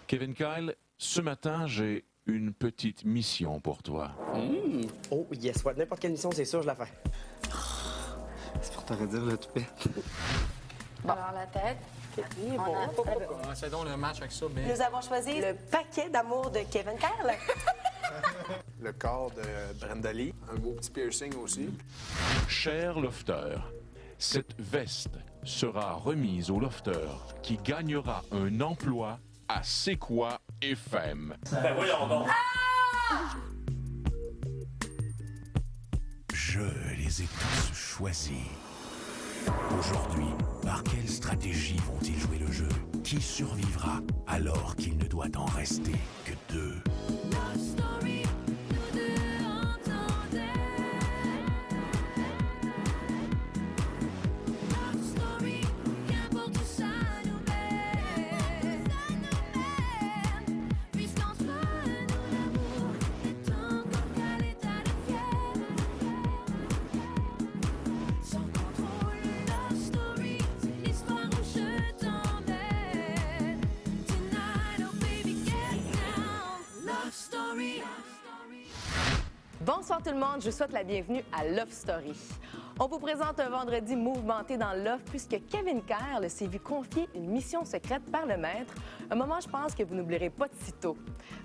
Kevin Kyle, ce matin, j'ai une petite mission pour toi. Oh, yes, ouais. N'importe quelle mission, c'est sûr, je la fais. C'est pour te redire le toupet. Bon. Alors, la tête. Oui, bon. Commencez donc le match avec ça, bien. Nous avons choisi le paquet d'amour de Kevin Kyle. Le corps de Brenda Lee. Un beau petit piercing aussi. Cher lofter, cette veste sera remise au lofter qui gagnera un emploi à C'est quoi FM. Ben voyons donc. Je les ai tous choisis. Aujourd'hui, par quelle stratégie vont-ils jouer le jeu? Qui survivra alors qu'il ne doit en rester que deux? Bonsoir tout le monde, je vous souhaite la bienvenue à Love Story. On vous présente un vendredi mouvementé dans Love puisque Kevin Kyle s'est vu confier une mission secrète par le maître. Un moment, je pense, que vous n'oublierez pas de sitôt.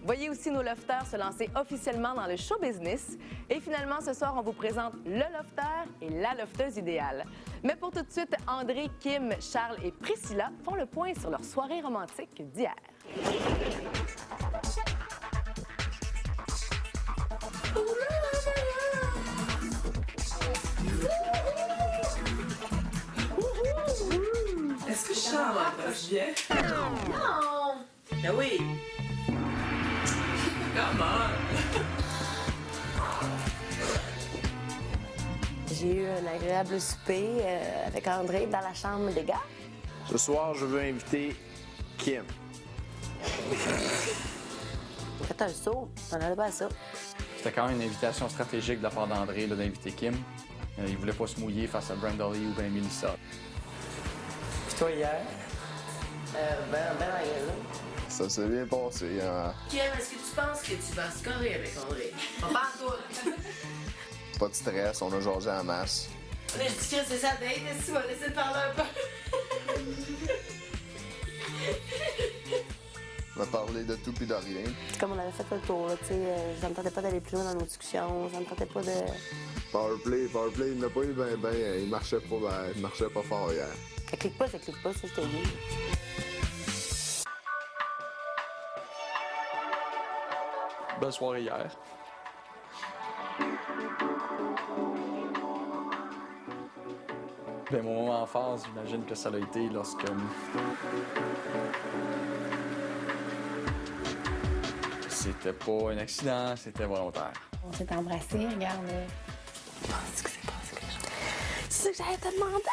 Voyez aussi nos lofters se lancer officiellement dans le show business. Et finalement, ce soir, on vous présente le lofter et la lofteuse idéale. Mais pour tout de suite, André, Kim, Charles et Priscilla font le point sur leur soirée romantique d'hier. Est-ce que Charles embrasse bien? Non! Ben oui! Comment? J'ai eu un agréable souper avec André dans la chambre des gars. Ce soir, je veux inviter Kim. Faites un saut, on n'allait pas à ça. C'était quand même une invitation stratégique de la part d'André là, d'inviter Kim. Il voulait pas se mouiller face à Brenda Lee ou bien Melissa. Puis toi, hier? Ben, Ça s'est bien passé, hein? Kim, est-ce que tu penses que tu vas scorer avec André? Pas tout! Pas de stress, on a jasé en masse. Là, je dis que c'est sa date, est-ce que tu vas laisser parler un peu? On a parlé de tout puis de rien. Comme on avait fait le tour, là, tu sais, je ne me tentais pas d'aller plus loin dans nos discussions, je ne me tentais pas de... Powerplay, il n'a pas eu il marchait pas fort hier. Ça clique pas, ça, je t'ai dit. Belle soirée hier. Ben, mon moment en phase, j'imagine que ça a été lorsque... C'était pas un accident, c'était volontaire. On s'est embrassés, regarde. Penses-tu que c'est passé quelque chose? C'est ça que j'allais te demander!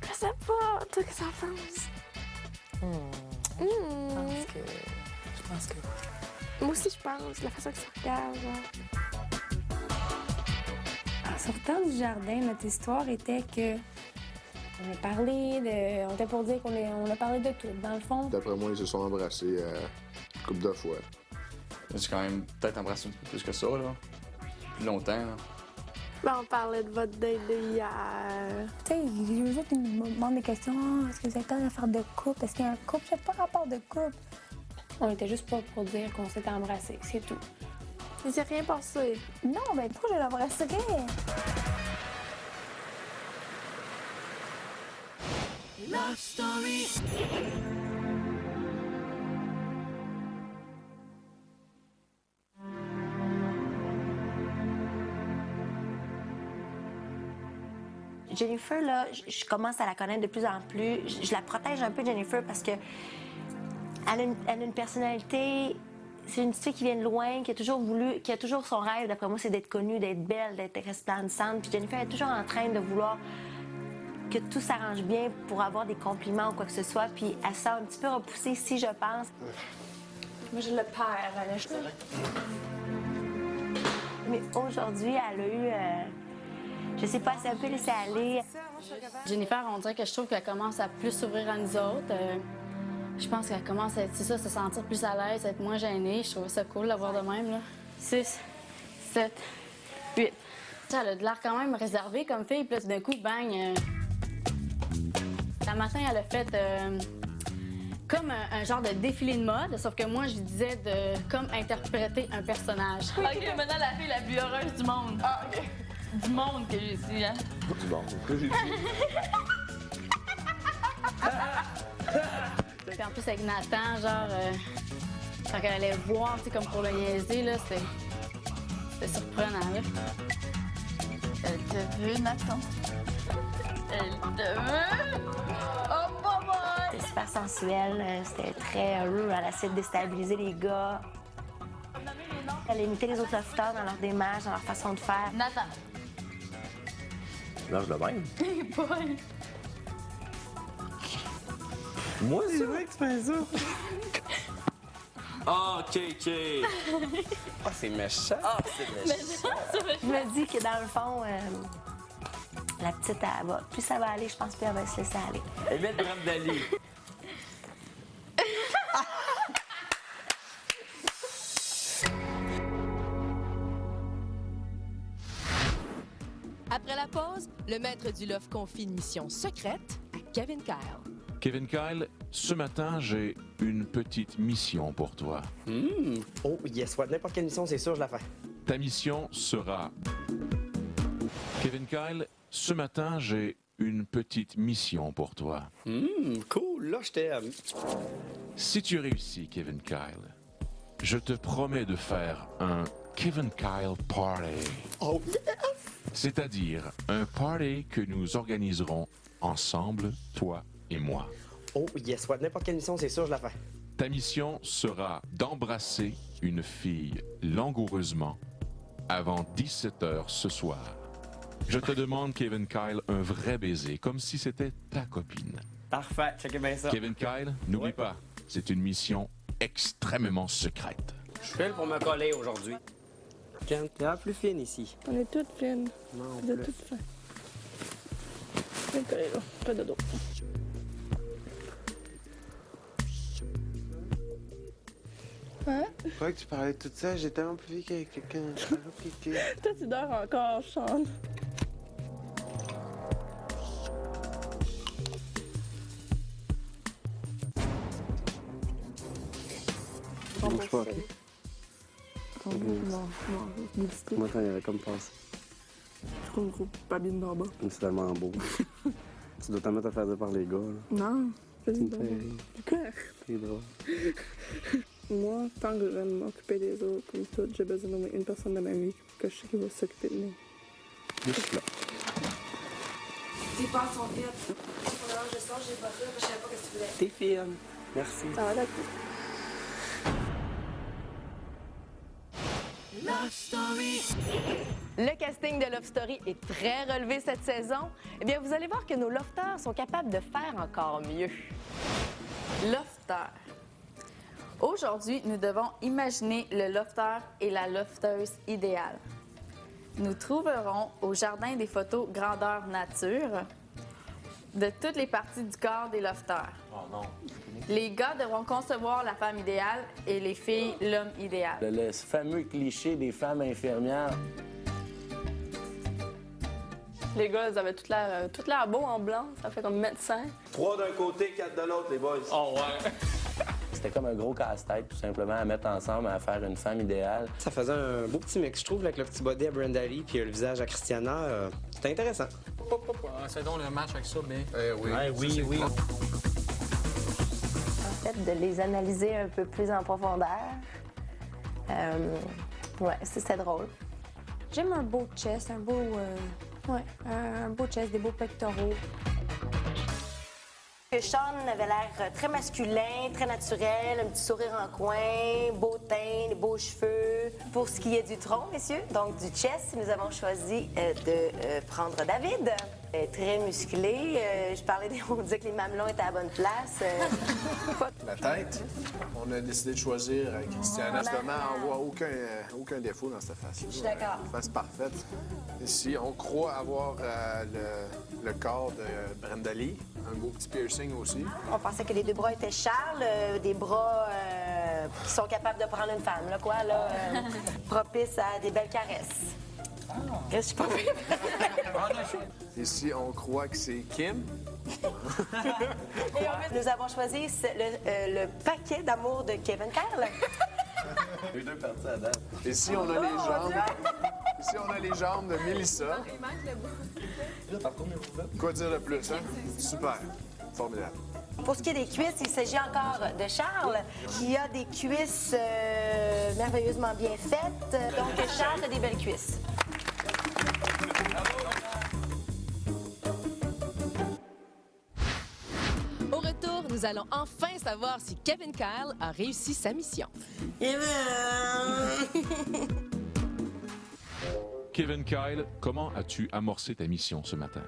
Je sais pas, toi, qu'est-ce que ça pense? Je pense que... Moi aussi, je pense, la façon que ça regarde, genre. En sortant du jardin, notre histoire était que... On a parlé de... On était pour dire on a parlé de tout, dans le fond. D'après moi, ils se sont embrassés une couple de fois. J'ai quand même peut-être embrassé un peu plus que ça, là. Plus longtemps, là. Ben, on parlait de votre date d'hier. Tu sais, les autres, ils me demandent des questions. Ah, est-ce que vous êtes en affaire de couple? Est-ce qu'il y a un couple? Je sais pas rapport de couple. On était juste pas pour dire qu'on s'était embrassés, c'est tout. Il s'est rien passé. Non, ben pourquoi je l'embrasserais? Love Story! Jennifer, là, je commence à la connaître de plus en plus. Je la protège un peu, Jennifer, parce que elle a une personnalité. C'est une petite fille qui vient de loin, qui a toujours voulu, qui a toujours son rêve, d'après moi, c'est d'être connue, d'être belle, d'être resplendissante. Puis Jennifer est toujours en train de vouloir que tout s'arrange bien pour avoir des compliments ou quoi que ce soit. Puis elle se sent un petit peu repoussée, si je pense. Moi, je le perds, Vanessa. Mais aujourd'hui, elle a eu... je sais pas, elle s'est un peu laissée aller. Jennifer, on dirait que je trouve qu'elle commence à plus s'ouvrir à nous autres. Je pense qu'elle commence à être, c'est ça, se sentir plus à l'aise, être moins gênée. Je trouve ça cool d'avoir de même, là. 6, 7, 8. Elle a de l'air quand même réservée comme fille, puis là, tout d'un coup, bang. Un matin, elle a fait comme un genre de défilé de mode, sauf que moi, je lui disais de comme interpréter un personnage. OK, maintenant, la fille la plus heureuse du monde. Ah, OK. Du monde que j'ai ici, hein? Du monde, que j'ai dit. Puis en plus, avec Nathan, genre, quand elle allait voir, tu sais, comme pour le niaiser, là, c'était surprenant, là. Elle te veut, Nathan. Elle te veut. Oh, maman! C'était super sensuel, c'était très heureux. Elle essayait de déstabiliser les gars. Elle imitait les autres lofters dans leur démarche, dans leur façon de faire. Nathan. Lâche de même. Paul. Moi, c'est vrai que tu fais ça. Ah, OK. Ah, c'est méchant. Ah, c'est méchant. Je me dis que dans le fond, la petite, elle va, plus ça va aller, je pense, plus elle va se laisser aller. Évite Brand Dali. Après la pause, le maître du loft confie une mission secrète à Kevin Kyle. Kevin Kyle, ce matin, j'ai une petite mission pour toi. Oh, yes, ouais. N'importe quelle mission, c'est sûr, je la fais. Ta mission sera... Kevin Kyle, ce matin, j'ai une petite mission pour toi. Cool. Là, je t'aime. Si tu réussis, Kevin Kyle, je te promets de faire un Kevin Kyle Party. Oh, yes! C'est-à-dire un party que nous organiserons ensemble, toi et moi. Oh, yes, ouais. N'importe quelle mission, c'est sûr, je la fais. Ta mission sera d'embrasser une fille langoureusement avant 17h ce soir. Je te demande, Kevin Kyle, un vrai baiser, comme si c'était ta copine. Parfait, checkez bien ça. Kevin Kyle, n'oublie pas, c'est une mission extrêmement secrète. Je file pour me coller aujourd'hui. Ken, t'es la plus fine ici. On est toutes fines. Non, De plus. toutes fins. Je vais me coller là. Pas de dos. Hein? Pourquoi que tu parlais de tout ça? J'ai tellement plus vu qu'avec quelqu'un. Toi, tu dors encore, Sean. Bouge pas, ok? Non, Moi, il y avait comme passé. Je trouve gros babine d'en bas. C'est tellement beau. Tu dois t'en mettre à faire dire par les gars, là. Non, Tu babine me d'en fais bas. rire. Quoi? C'est drôle. Moi, tant que j'aime m'occuper des autres, comme tout, j'ai besoin de une personne dans ma vie que je sais qui va s'occuper de moi. Juste là. Tes pas sont vides. Je sors, j'ai pas fait, je savais pas ce que tu voulais. T'es fine. Merci. Ça va, d'accord. Love Story. Le casting de Love Story est très relevé cette saison. Eh bien, vous allez voir que nos lofters sont capables de faire encore mieux. Lofter. Aujourd'hui, nous devons imaginer le lofter et la lofteuse idéale. Nous trouverons au Jardin des photos grandeur nature de toutes les parties du corps des lofters. Oh non. Les gars devront concevoir la femme idéale et les filles l'homme idéal. Le fameux cliché des femmes infirmières. Les gars, ils avaient tout l'air beau en blanc. Ça fait comme médecin. 3 d'un côté, 4 de l'autre, les boys. Oh ouais! C'était comme un gros casse-tête, tout simplement, à mettre ensemble, à faire une femme idéale. Ça faisait un beau petit mix, je trouve, avec le petit body à Brenda Lee puis le visage à Christiana. C'était intéressant. C'est donc le match avec ça, bien. Oui. Oui. En fait, de les analyser un peu plus en profondeur. Ouais, c'était drôle. J'aime un beau chest, un beau chest, des beaux pectoraux. Sean avait l'air très masculin, très naturel, un petit sourire en coin, beau teint, des beaux cheveux. Pour ce qui est du tronc, messieurs, donc du chest, nous avons choisi de prendre David. Très musclé. On disait que les mamelons étaient à la bonne place. La tête, on a décidé de choisir Christiana. Justement, on voit aucun défaut dans cette face-là. Je suis d'accord. Une face parfaite. Ici, on croit avoir le corps de Brenda Lee. Un beau petit piercing aussi. On pensait que les deux bras étaient Charles, des bras qui sont capables de prendre une femme, là, quoi, là, propice à des belles caresses. Qu'est-ce que je peux faire? Ici, on croit que c'est Kim. Et en fait, nous avons choisi le paquet d'amour de Kevin Kyle. Les deux parties à date. Ici, on a les jambes. Ici, on a les jambes de Mélissa. Il manque le bout. Quoi dire de plus, hein? Super. Formidable. Pour ce qui est des cuisses, il s'agit encore de Charles, qui a des cuisses merveilleusement bien faites. Donc, Charles a des belles cuisses. Au retour, nous allons enfin savoir si Kevin Kyle a réussi sa mission. Kevin Kyle, comment as-tu amorcé ta mission ce matin?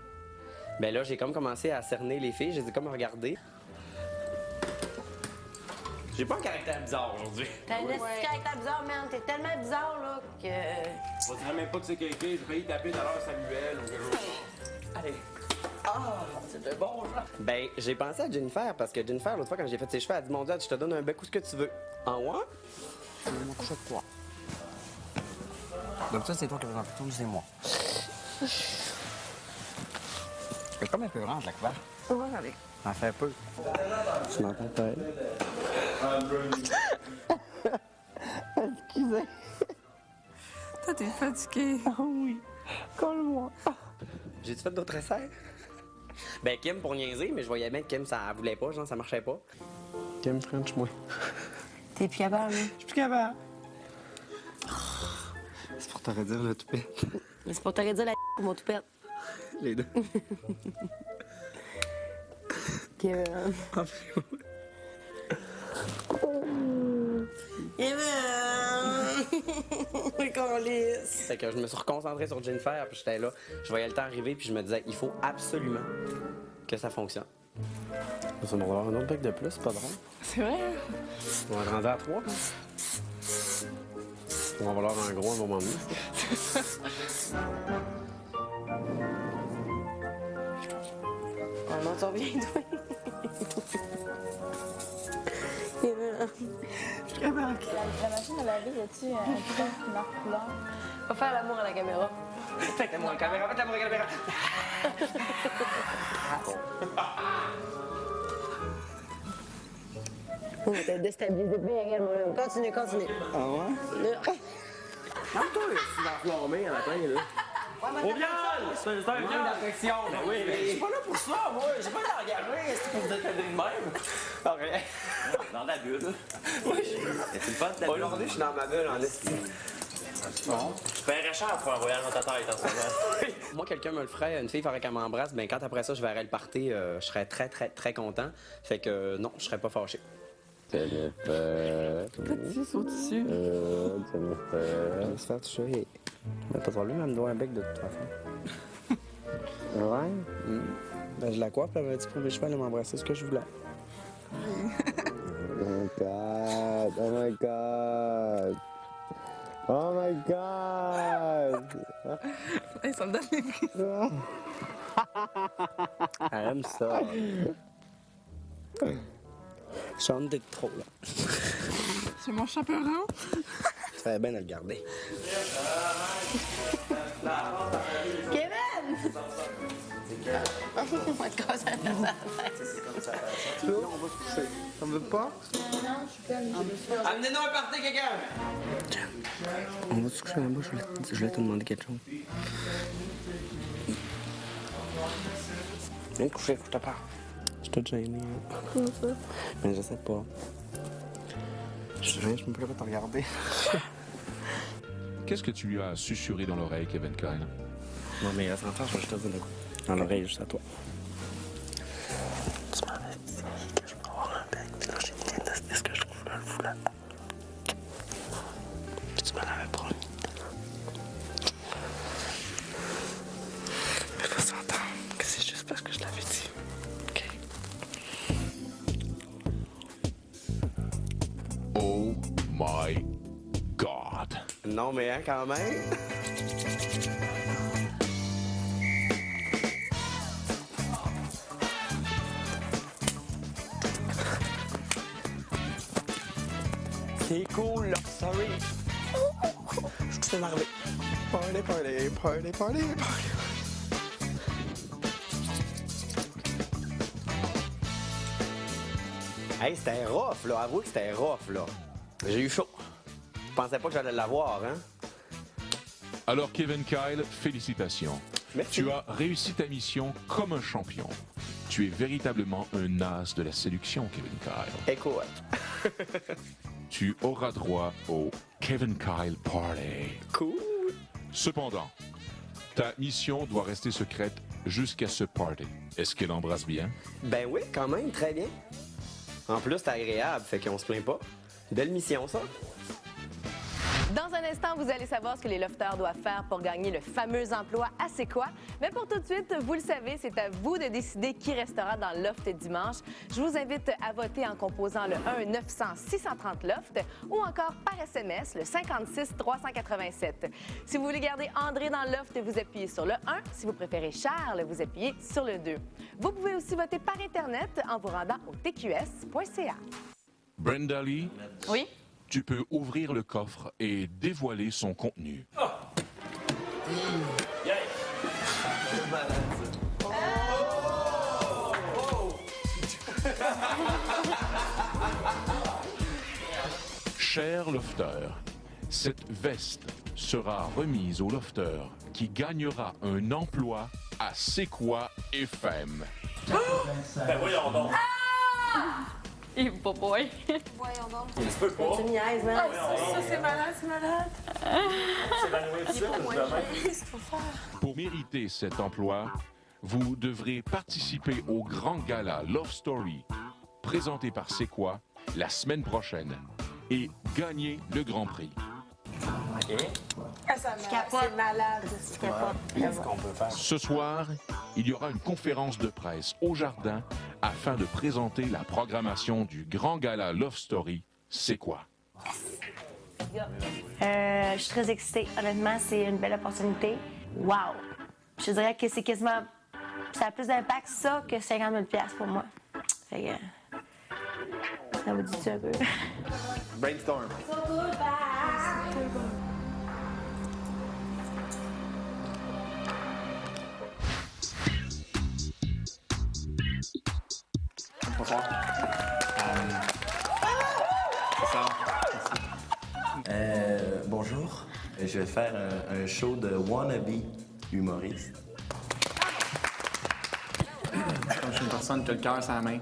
Ben là, j'ai comme commencé à cerner les filles, je les ai comme regardées. J'ai pas un caractère bizarre aujourd'hui. T'as un petit caractère bizarre, man. T'es tellement bizarre, là, que... On dirait même pas que c'est quelqu'un. J'ai failli taper tout à l'heure Samuel ou quelque chose. Allez. Ah, c'était bon, genre. Ben, j'ai pensé à Jennifer, parce que Jennifer, l'autre fois, quand j'ai fait ses cheveux, elle a dit, mon Dieu, je te donne un bec où ce que tu veux. En ouais? Je vais me coucher de toi. Donc ça, c'est toi qui vas en faire, c'est moi. C'est comme un peu orange, la couverte. Ouais, avec. En fait un peu. Tu m'entends pas? Excusez. Toi, t'es fatigué. Ah oui. Colle-moi. J'ai-tu fait d'autres essais? Ben, Kim, pour niaiser, mais je voyais bien que Kim, ça voulait pas, genre, ça marchait pas. Kim, French, moi. T'es plus capable, hein? Je suis plus capable. C'est pour te redire le toupette. Mais c'est pour te redire la ou mon toupette. Les deux. Kevin. C'est que je me suis reconcentré sur Jennifer, puis j'étais là, je voyais le temps arriver, puis je me disais, il faut absolument que ça fonctionne. Ça va avoir un autre bec de plus, c'est pas drôle. C'est vrai, hein? On va rendre à 3. On va avoir un gros un moment donné. On entend bien, toi. La machine à laver, y a-tu une marque couleur? Va faire l'amour à la caméra. Faites-moi la caméra, faites-moi la caméra. On t'a déstabilisé bien, regarde, mon homme. Continue. Ah ouais? Calme-toi, je suis enflammé à la fin, là. Au viol! C'est un viol d'affection. Ben oui, mais je suis pas là pour ça, moi. J'ai pas l'air engagé. Est-ce que vous êtes cadré de même? Ok. Dans la bulle. Oui. C'est le fun, ta bulle. Aujourd'hui, je suis dans ma bulle en estime. Bon. Je paierais cher pour un voyage dans ta tête en ce moment. Moi, quelqu'un me le ferait, une fille ferait qu'elle m'embrasse, ben quand après ça, je verrais le party, je serais très, très, très content. Fait que non, je serais pas fâché. Jennifer. Petit saut dessus. Jennifer. Se faire toucher. Mais pas trop lui, elle me doit un bec de toute façon. Ouais? Ben, je la coiffe, puis elle m'a dit pour mes cheveux, elle m'embrasser ce que je voulais. Oh my God! Oh my God! Oh my God! Hey, ça me donne les frissons. Elle aime ça. Chante d'être trop, là. C'est mon chaperon. Ça fait bien de le garder. Kevin! On va te casser la tête. On va se coucher. On veut pas? Amenez-nous un party, quelqu'un! On va se coucher là-bas, je voulais te demander quelque chose. Viens te coucher, faut que je te parle. Je suis tout gêné. Mais je sais pas. Je me plais pas de te regarder. Qu'est-ce que tu lui as susurré dans l'oreille, Kevin Kyle? Non, mais à 100 ans, je vais juste te dire de quoi. Dans l'oreille, juste à toi. Tu m'avais dit que je peux avoir un bec, puis là, j'ai dit, est-ce que je trouve le foulard? Puis tu m'en avais promis. Il faut s'entendre que c'est juste parce que je l'avais dit. OK? Oh my God! Non, mais hein, quand même. C'est cool, là, sorry. Je suis énervé. Party, party, party, party, party. Hey, c'était rough, là. Avoue que c'était rough, là. J'ai eu chaud. Je pensais pas que j'allais l'avoir, hein. Alors, Kevin Kyle, félicitations. Merci. Tu as réussi ta mission comme un champion. Tu es véritablement un as de la séduction, Kevin Kyle. Écoute. Tu auras droit au Kevin Kyle Party. Cool. Cependant, ta mission doit rester secrète jusqu'à ce party. Est-ce qu'elle embrasse bien? Ben oui, quand même, très bien. En plus, c'est agréable, fait qu'on se plaint pas. Belle mission, ça. Dans un instant, vous allez savoir ce que les lofters doivent faire pour gagner le fameux emploi à C'est quoi? Mais pour tout de suite, vous le savez, c'est à vous de décider qui restera dans le loft dimanche. Je vous invite à voter en composant le 1-900-630-LOFT ou encore par SMS, le 56-387. Si vous voulez garder André dans le loft, vous appuyez sur le 1. Si vous préférez Charles, vous appuyez sur le 2. Vous pouvez aussi voter par Internet en vous rendant au tqs.ca. Brenda Lee? Oui? Tu peux ouvrir le coffre et dévoiler son contenu. Cher lofter, cette veste sera remise au lofter qui gagnera un emploi à C'est quoi FM. Ben voyons donc. Il va pas boy. Voyons donc. Il se peut pas. Tu niaises, hein? Ça, c'est malade, c'est malade. C'est évanouir tout ça, demain. Qu'est-ce qu'il faut faire? Pour mériter cet emploi, vous devrez participer au grand gala Love Story, présenté par C'est quoi la semaine prochaine, et gagner le Grand Prix. Ah, c'est malade. Je capote. Qu'est-ce qu'on peut faire? Ce soir, il y aura une conférence de presse au jardin afin de présenter la programmation du grand gala Love Story. C'est quoi? Je suis très excitée. Honnêtement, c'est une belle opportunité. Wow! Je dirais que c'est quasiment... Ça a plus d'impact, ça, que 50 000 $ pour moi. Fait que... Ça vous dit-tu un peu? Brainstorm. Bonjour. Je vais faire un show de wannabe humoriste. Comme je suis une personne qui a le cœur sur la main,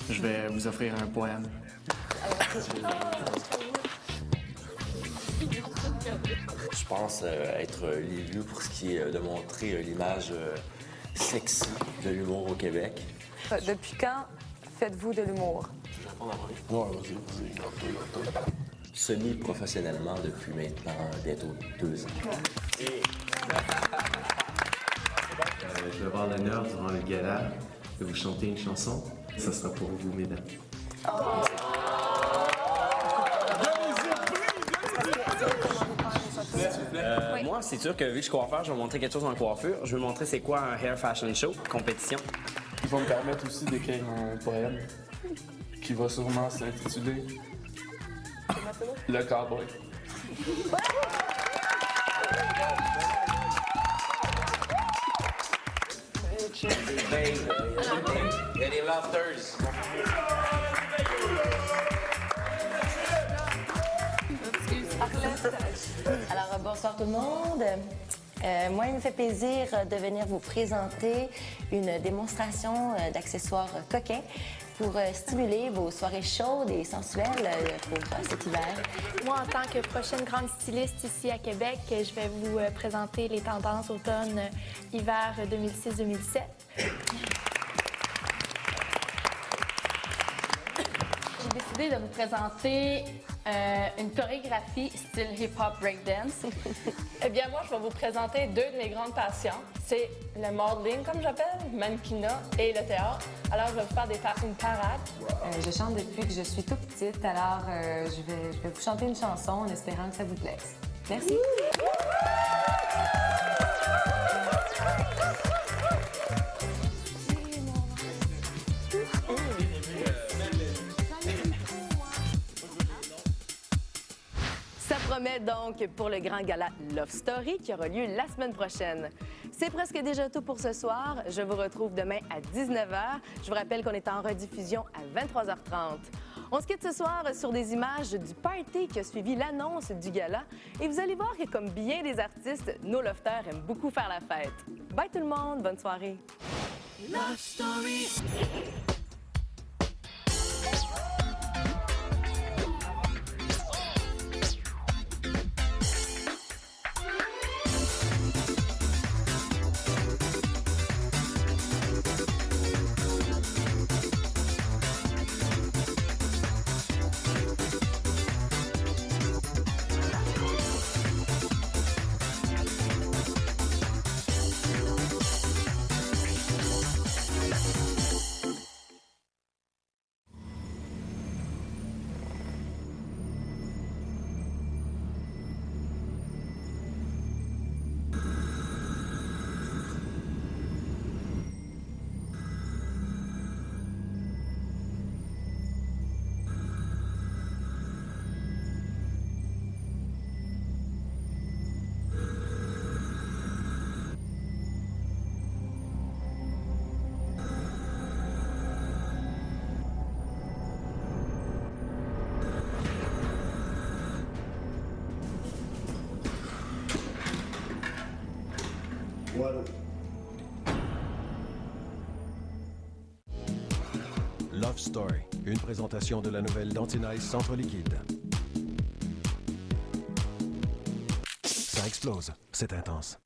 je vais vous offrir un poème. Je pense être l'élu pour ce qui est de montrer l'image sexy de l'humour au Québec. Depuis quand faites-vous de l'humour? Semi-professionnellement depuis maintenant bientôt 2 ans. Je vais avoir l'honneur durant le gala de vous chanter une chanson. Ça sera pour vous, mesdames. Moi, c'est sûr que vu que je suis coiffeur, je vais montrer quelque chose en coiffure. Je vais montrer c'est quoi un hair fashion show, compétition. Il va me permettre aussi d'écrire un poème qui va sûrement s'intituler Le Cowboy. Il y a des lofters. Alors, bonsoir tout le monde. Moi, il me fait plaisir de venir vous présenter une démonstration d'accessoires coquins pour stimuler vos soirées chaudes et sensuelles pour cet hiver. Moi, en tant que prochaine grande styliste ici à Québec, je vais vous présenter les tendances automne-hiver 2006-2007. J'ai décidé de vous présenter une chorégraphie style hip-hop breakdance. Eh bien, moi, je vais vous présenter 2 de mes grandes passions. C'est le modeling, comme j'appelle, mannequinat et le théâtre. Alors, je vais vous faire une parade. Je chante depuis que je suis toute petite, alors je vais vous chanter une chanson en espérant que ça vous plaise. Merci. promet donc pour le grand gala Love Story qui aura lieu la semaine prochaine. C'est presque déjà tout pour ce soir. Je vous retrouve demain à 19h. Je vous rappelle qu'on est en rediffusion à 23h30. On se quitte ce soir sur des images du party qui a suivi l'annonce du gala. Et vous allez voir que, comme bien des artistes, nos lofters aiment beaucoup faire la fête. Bye tout le monde, bonne soirée. Love Story. Love Story, une présentation de la nouvelle Dantinize Centre Liquide. Ça explose, c'est intense.